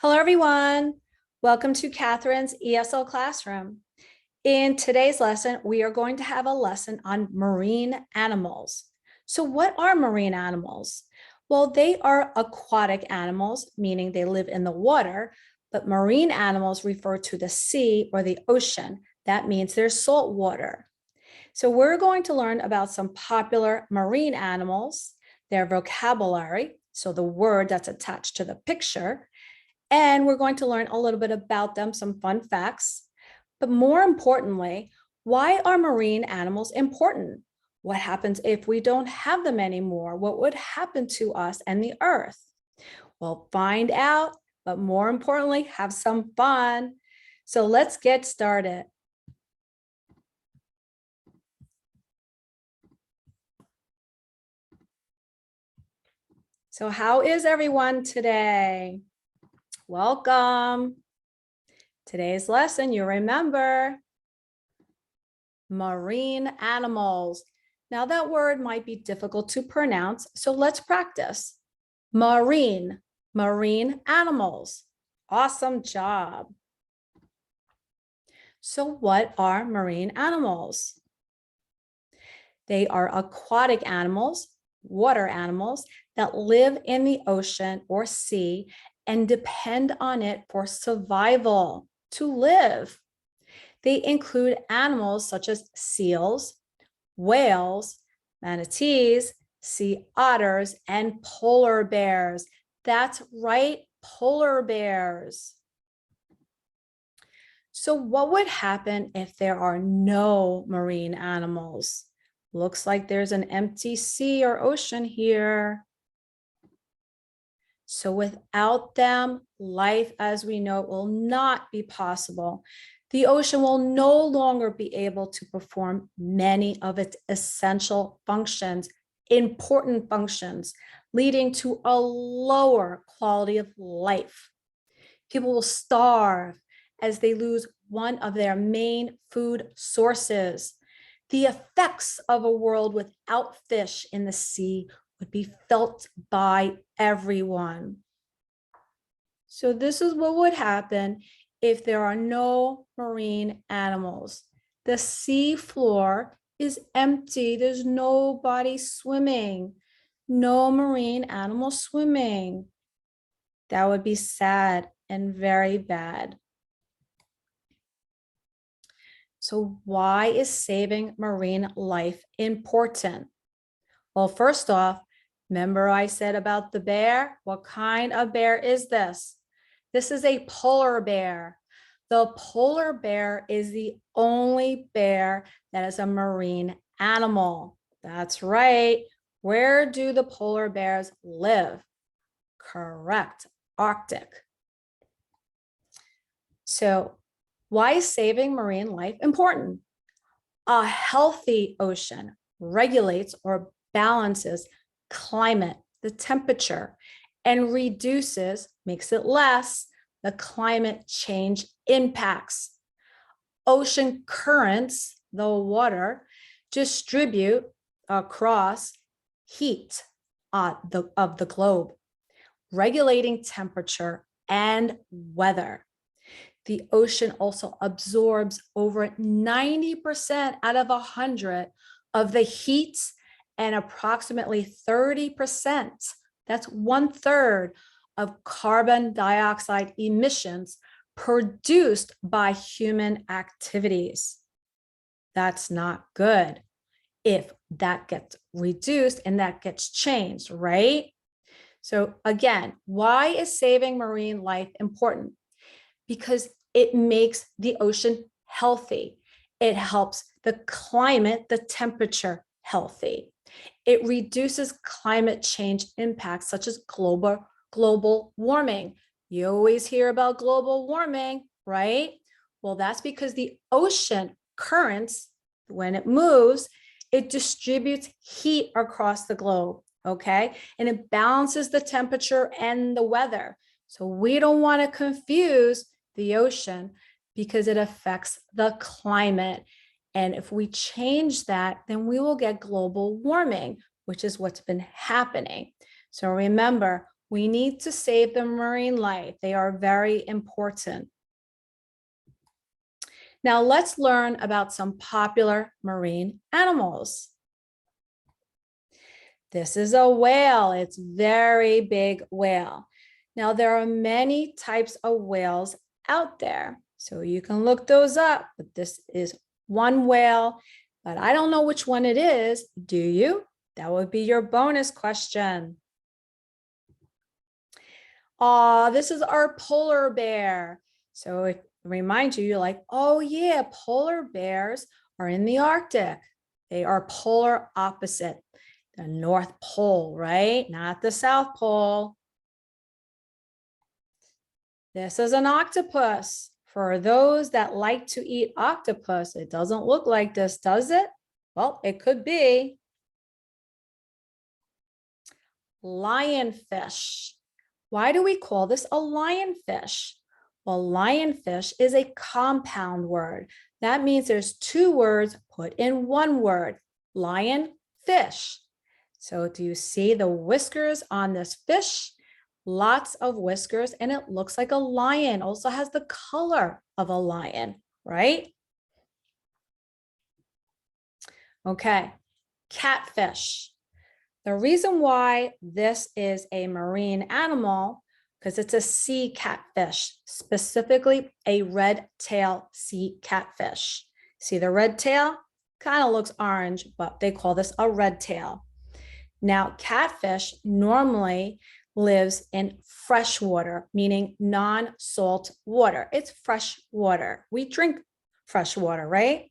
Hello, everyone. Welcome to Catherine's ESL classroom. In today's lesson, we are going to have a lesson on marine animals. So what are marine animals? Well, they are aquatic animals, meaning they live in the water, but marine animals refer to the sea or the ocean. That means they're salt water. So we're going to learn about some popular marine animals, their vocabulary, so the word that's attached to the picture, and we're going to learn a little bit about them, some fun facts. But more importantly, why are marine animals important? What happens if we don't have them anymore? What would happen to us and the earth? We'll find out, but more importantly, have some fun. So let's get started. So how is everyone today? Welcome. Today's lesson, you remember, marine animals. Now that word might be difficult to pronounce, so let's practice. Marine animals. Awesome job. So what are marine animals? They are aquatic animals, water animals that live in the ocean or sea and depend on it for survival, to live. They include animals such as seals, whales, manatees, sea otters, and polar bears. That's right, polar bears. So what would happen if there are no marine animals? Looks like there's an empty sea or ocean here. So without them, life as we know it will not be possible. The ocean will no longer be able to perform many of its essential functions, important functions, leading to a lower quality of life. People will starve as they lose one of their main food sources. The effects of a world without fish in the sea would be felt by everyone. So this is what would happen if there are no marine animals. The sea floor is empty. There's nobody swimming, no marine animals swimming. That would be sad and very bad. So why is saving marine life important? Well, first off, remember I said about the bear? What kind of bear is this? This is a polar bear. The polar bear is the only bear that is a marine animal. That's right. Where do the polar bears live? Correct, Arctic. So why is saving marine life important? A healthy ocean regulates or balances climate, the temperature, and reduces, makes it less, the climate change impacts. Ocean currents, the water, distribute across heat of the globe, regulating temperature and weather. The ocean also absorbs over 90% out of 100 of the heat and approximately 30%, that's 1/3 of carbon dioxide emissions produced by human activities. That's not good if that gets reduced and that gets changed, right? So again, why is saving marine life important? Because it makes the ocean healthy. It helps the climate, the temperature healthy. It reduces climate change impacts such as global warming. You always hear about global warming, right? Well, that's because the ocean currents, when it moves, it distributes heat across the globe, okay? And it balances the temperature and the weather. So we don't want to confuse the ocean because it affects the climate. And if we change that, then we will get global warming, which is what's been happening. So remember, We need to save the marine life. They are very important. Now let's learn about some popular marine animals. This is a whale. It's very big whale. Now there are many types of whales out there, so you can look those up, but this is one whale, but I don't know which one it is. Do you? That would be your bonus question. This is our polar bear. So it reminds you, you're like, oh yeah, polar bears are in the Arctic. They are polar opposite, the North Pole, right? Not the South Pole. This is an octopus. For those that like to eat octopus, it doesn't look like this, does it? Well, it could be. Lionfish. Why do we call this a lionfish? Well, lionfish is a compound word. That means there's two words put in one word, lion, fish. So do you see the whiskers on this fish? Lots of whiskers, and it looks like a lion. Also has the color of a lion, right? Okay, catfish. The reason why this is a marine animal, because it's a sea catfish, specifically a red tail sea catfish. See the red tail? Kind of looks orange, but they call this a red tail. Now, catfish normally lives in fresh water, meaning non-salt water. It's fresh water. We drink fresh water, right?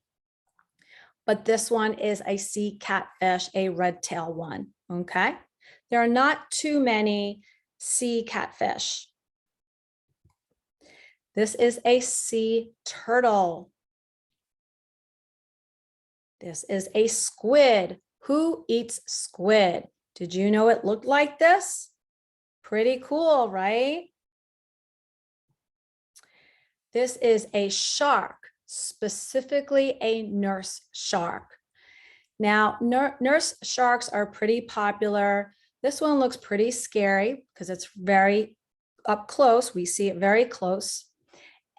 But this one is a sea catfish, a red tail one, okay? There are not too many sea catfish. This is a sea turtle. This is a squid. Who eats squid? Did you know it looked like this? Pretty cool, right? This is a shark, specifically a nurse shark. Now, nurse sharks are pretty popular. This one looks pretty scary because it's very up close. We see it very close.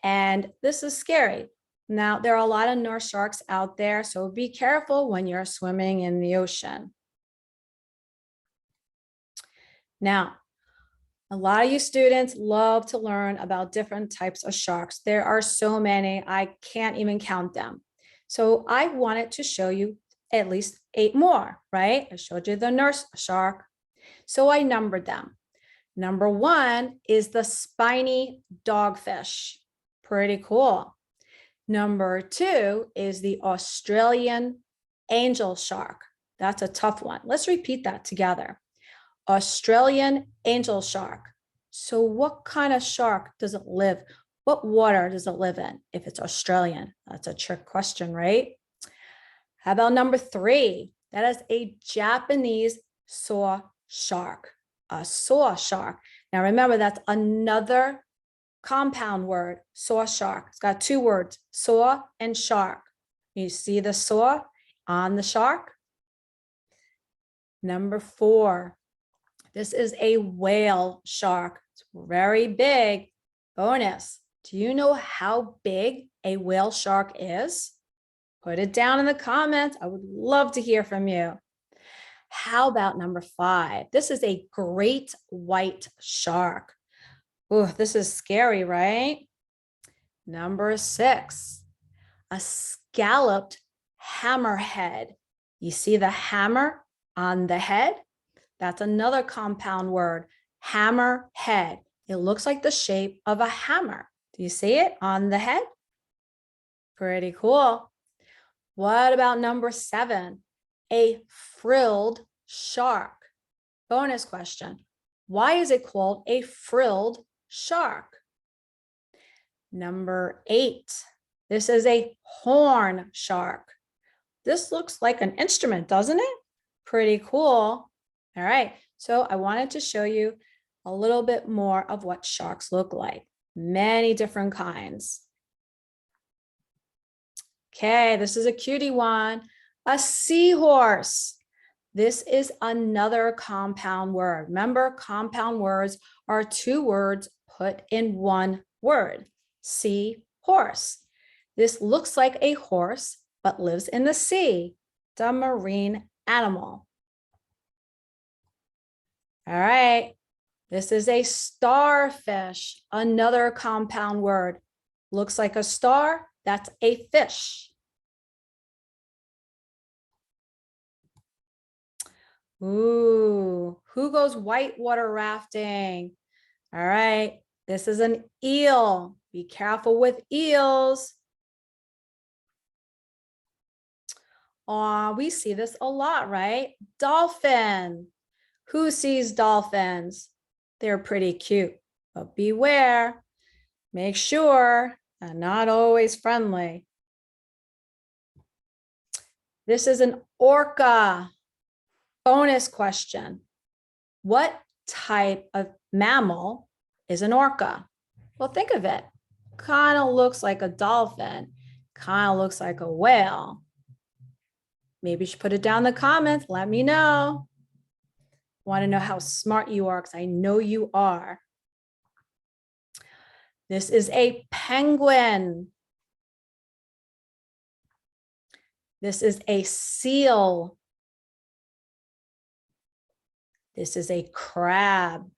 And this is scary. Now, there are a lot of nurse sharks out there, so be careful when you're swimming in the ocean. Now, a lot of you students love to learn about different types of sharks. There are so many, I can't even count them. So I wanted to show you at least 8 more, right? I showed you the nurse shark. So I numbered them. Number 1 is the spiny dogfish. Pretty cool. Number 2 is the Australian angel shark. That's a tough one. Let's repeat that together. Australian angel shark. So what kind of shark does it live? What water does it live in if it's Australian? That's a trick question, right? How about number 3? That is a Japanese saw shark, a saw shark. Now remember, that's another compound word, saw shark. It's got 2 words, saw and shark. You see the saw on the shark? Number 4. This is a whale shark. It's very big. Bonus. Do you know how big a whale shark is? Put it down in the comments. I would love to hear from you. How about number 5? This is a great white shark. Oh, this is scary, right? Number 6, a scalloped hammerhead. You see the hammer on the head? That's another compound word, hammerhead. It looks like the shape of a hammer. Do you see it on the head? Pretty cool. What about number 7? A frilled shark. Bonus question. Why is it called a frilled shark? Number 8. This is a horn shark. This looks like an instrument, doesn't it? Pretty cool. All right, so I wanted to show you a little bit more of what sharks look like. Many different kinds. Okay, this is a cutie one, a seahorse. This is another compound word. Remember, compound words are two words put in one word. Seahorse. This looks like a horse, but lives in the sea. The marine animal. All right. This is a starfish, another compound word. Looks like a star, that's a fish. Ooh, who goes whitewater rafting? All right, this is an eel. Be careful with eels. We see this a lot, right? Dolphin. Who sees dolphins? They're pretty cute, but beware. Make sure they're not always friendly. This is an orca. Bonus question. What type of mammal is an orca? Well, think of it. Kind of looks like a dolphin. Kind of looks like a whale. Maybe you should put it down in the comments. Let me know. Want to know how smart you are, because I know you are. This is a penguin. This is a seal. This is a crab.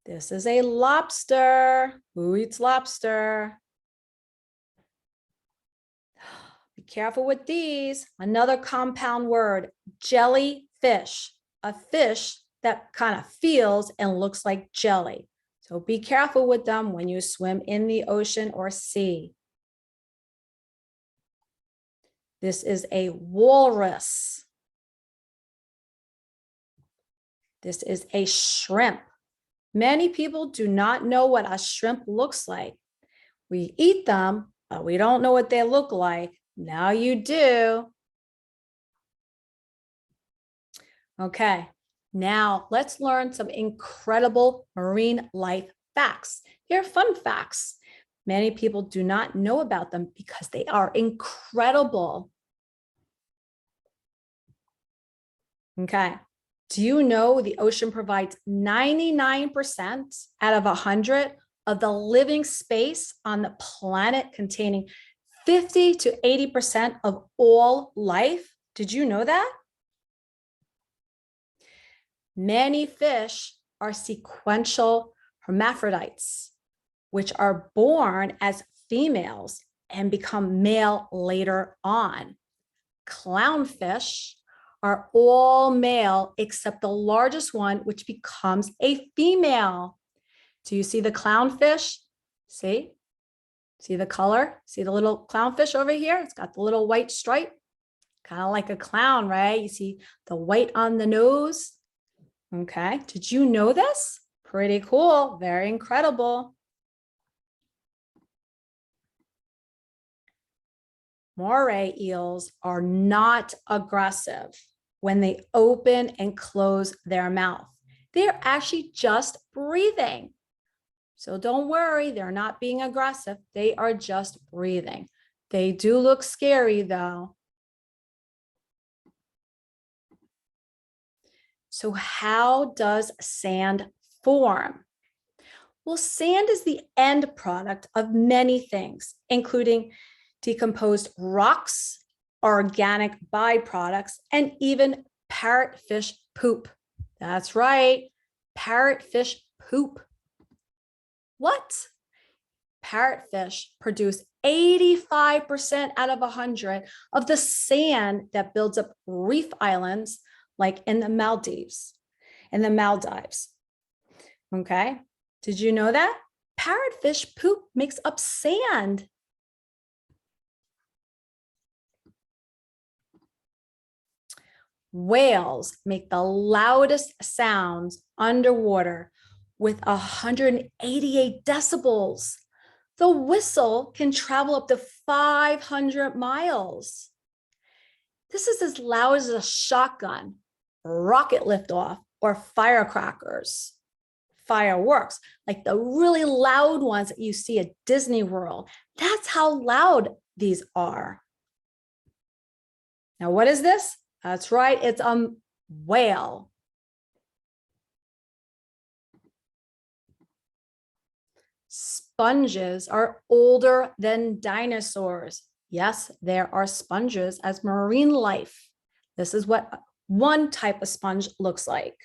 This is a lobster. Who eats lobster? Be careful with these. Another compound word, jellyfish, a fish that kind of feels and looks like jelly. So be careful with them when you swim in the ocean or sea. This is a walrus. This is a shrimp. Many people do not know what a shrimp looks like. We eat them, but we don't know what they look like. Now you do. Okay, now let's learn some incredible marine life facts. They're fun facts. Many people do not know about them because they are incredible. Okay. Do you know the ocean provides 99% out of 100 of the living space on the planet, containing 50 to 80% of all life? Did you know that? Many fish are sequential hermaphrodites, which are born as females and become male later on. Clownfish are all male except the largest one, which becomes a female. Do you see the clownfish? See? See the color? See the little clownfish over here? It's got the little white stripe, kind of like a clown, right? You see the white on the nose. Okay, did you know this? Pretty cool, very incredible. Moray eels are not aggressive when they open and close their mouth. They're actually just breathing. So don't worry, they're not being aggressive. They are just breathing. They do look scary though. So how does sand form? Well, sand is the end product of many things, including decomposed rocks, organic byproducts, and even parrotfish poop. That's right, parrotfish poop. What? Parrotfish produce 85% out of 100 of the sand that builds up reef islands, like in the Maldives. Okay, did you know that? Parrotfish poop makes up sand. Whales make the loudest sounds underwater with 188 decibels. The whistle can travel up to 500 miles. This is as loud as a shotgun, rocket liftoff, or firecrackers. Fireworks, like the really loud ones that you see at Disney World. That's how loud these are. Now, what is this? That's right, it's a whale. Sponges are older than dinosaurs. Yes, there are sponges as marine life. This is what one type of sponge looks like.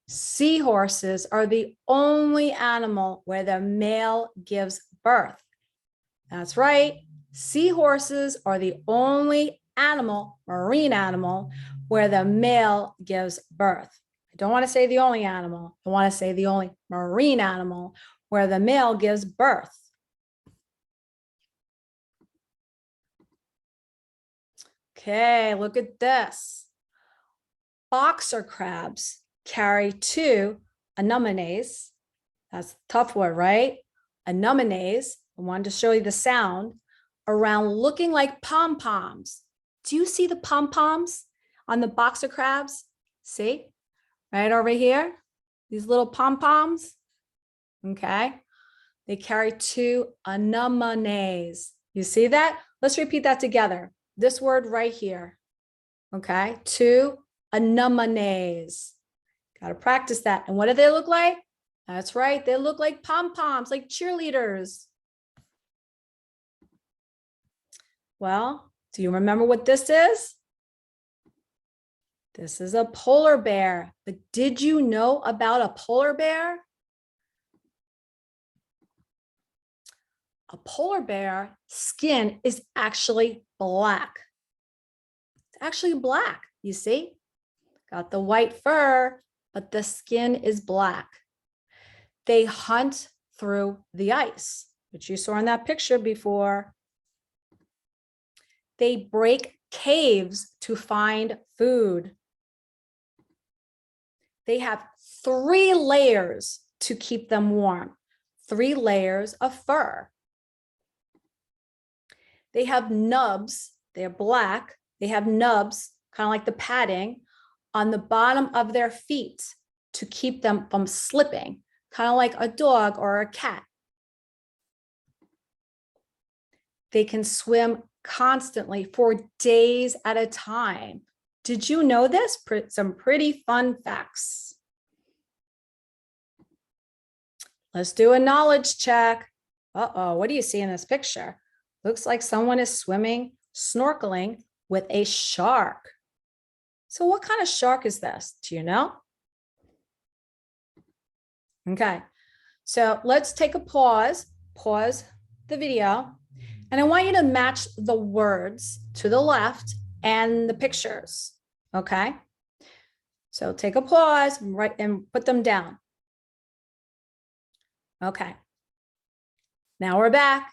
Seahorses are the only animal where the male gives birth. That's right. Seahorses are the only animal, marine animal, where the male gives birth. I don't want to say the only animal. I want to say the only marine animal where the male gives birth. Okay, look at this. Boxer crabs carry 2 anemones. That's a tough word, right? Anemones, I wanted to show you the sound, around looking like pom-poms. Do you see the pom-poms on the boxer crabs? See? Right over here, these little pom-poms. Okay. They carry 2 anemones. You see that? Let's repeat that together. This word right here. Okay. 2 anemones. Got to practice that. And what do they look like? That's right. They look like pom-poms, like cheerleaders. Well, do you remember what this is? This is a polar bear. But did you know about a polar bear? A polar bear skin is actually black. It's actually black, you see? Got the white fur, but the skin is black. They hunt through the ice, which you saw in that picture before. They break caves to find food. They have 3 layers to keep them warm, 3 layers of fur. They have nubs, they're black. They have nubs, kind of like the padding, on the bottom of their feet to keep them from slipping, kind of like a dog or a cat. They can swim constantly for days at a time. Did you know this? Some pretty fun facts. Let's do a knowledge check. Uh-oh, what do you see in this picture? Looks like someone is swimming, snorkeling with a shark. So what kind of shark is this? Do you know? Okay, so let's take a pause the video, and I want you to match the words to the left and the pictures, okay? So take a pause and put them down. Okay, now we're back.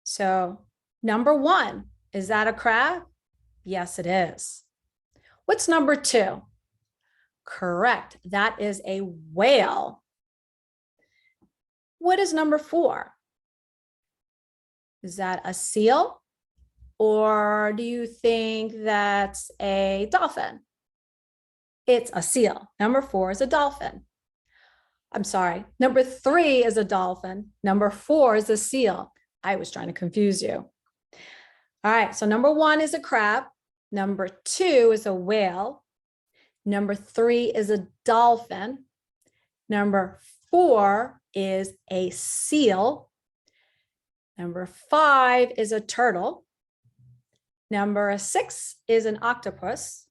So number 1, is that a crab? Yes, it is. What's number 2? Correct, that is a whale. What is number 4? Is that a seal? Or do you think that's a dolphin? It's a seal. Number 4 is a dolphin. I'm sorry, number 3 is a dolphin. Number 4 is a seal. I was trying to confuse you. All right, so number 1 is a crab. Number 2 is a whale. Number 3 is a dolphin. Number 4 is a seal. Number 5 is a turtle. Number 6 is an octopus.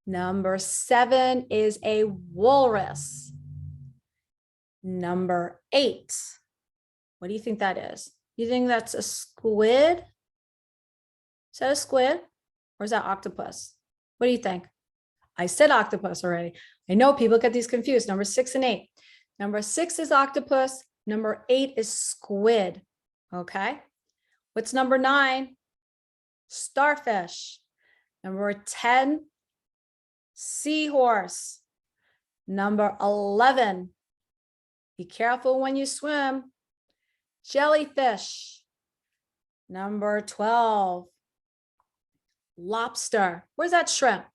Number 7 is a walrus. Number 8, what do you think that is? You think that's a squid? Is that a squid or is that octopus? What do you think? I said octopus already. I know people get these confused. Number 6 and 8. Number 6 is octopus. Number 8 is squid. Okay. What's number 9? Starfish. Number 10, seahorse. Number 11, be careful when you swim, jellyfish. Number 12, lobster. Where's that shrimp?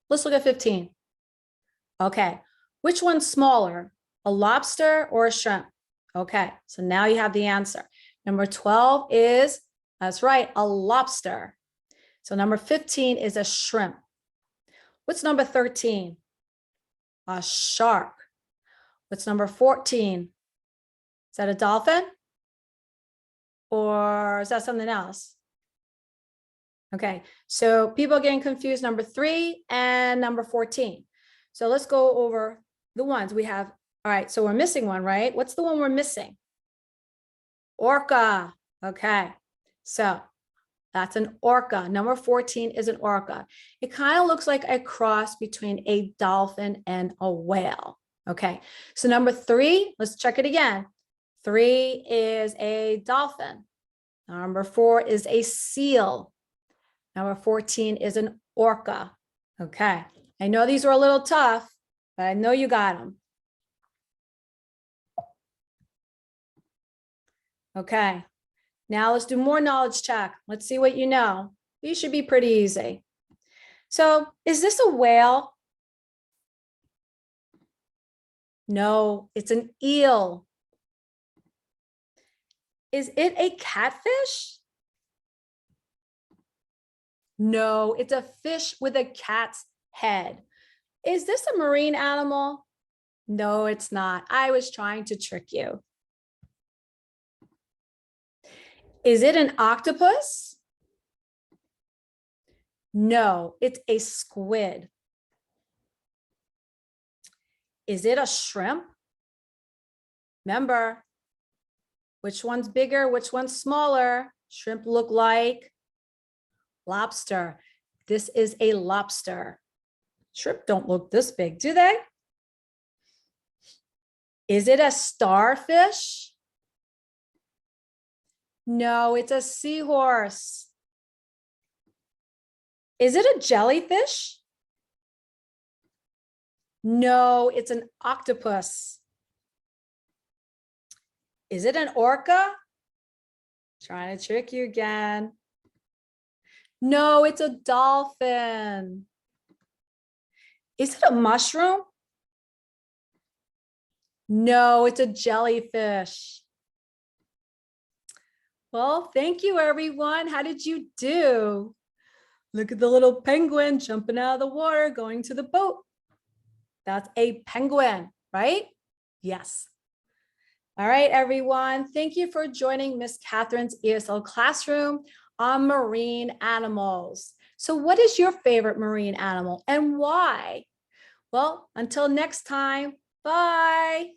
Let's look at 15. Okay, which one's smaller, a lobster or a shrimp? Okay, so now you have the answer. Number 12 is, that's right, a lobster. So number 15 is a shrimp. What's number 13? A shark. What's number 14? Is that a dolphin? Or is that something else? Okay, so people are getting confused, number 3 and number 14. So let's go over the ones we have. All right, so we're missing one, right? What's the one we're missing? Orca. Okay, so that's an orca. Number 14 is an orca. It kind of looks like a cross between a dolphin and a whale. Okay, so number 3, let's check it again. 3 is a dolphin. Number 4 is a seal. Number 14 is an orca. Okay, I know these were a little tough, but I know you got them. Okay, now let's do more knowledge check. Let's see what you know. These should be pretty easy. So, is this a whale? No, it's an eel. Is it a catfish? No, it's a fish with a cat's head. Is this a marine animal? No, it's not. I was trying to trick you. Is it an octopus? No, it's a squid. Is it a shrimp? Remember, which one's bigger, which one's smaller? Shrimp look like lobster. This is a lobster. Shrimp don't look this big, do they? Is it a starfish? No, it's a seahorse. Is it a jellyfish? No, it's an octopus. Is it an orca? Trying to trick you again. No, it's a dolphin. Is it a mushroom? No, it's a jellyfish. Well, thank you, everyone. How did you do? Look at the little penguin jumping out of the water, going to the boat. That's a penguin, right? Yes. All right, everyone. Thank you for joining Miss Catherine's ESL classroom on marine animals. So what is your favorite marine animal and why? Well, until next time, bye.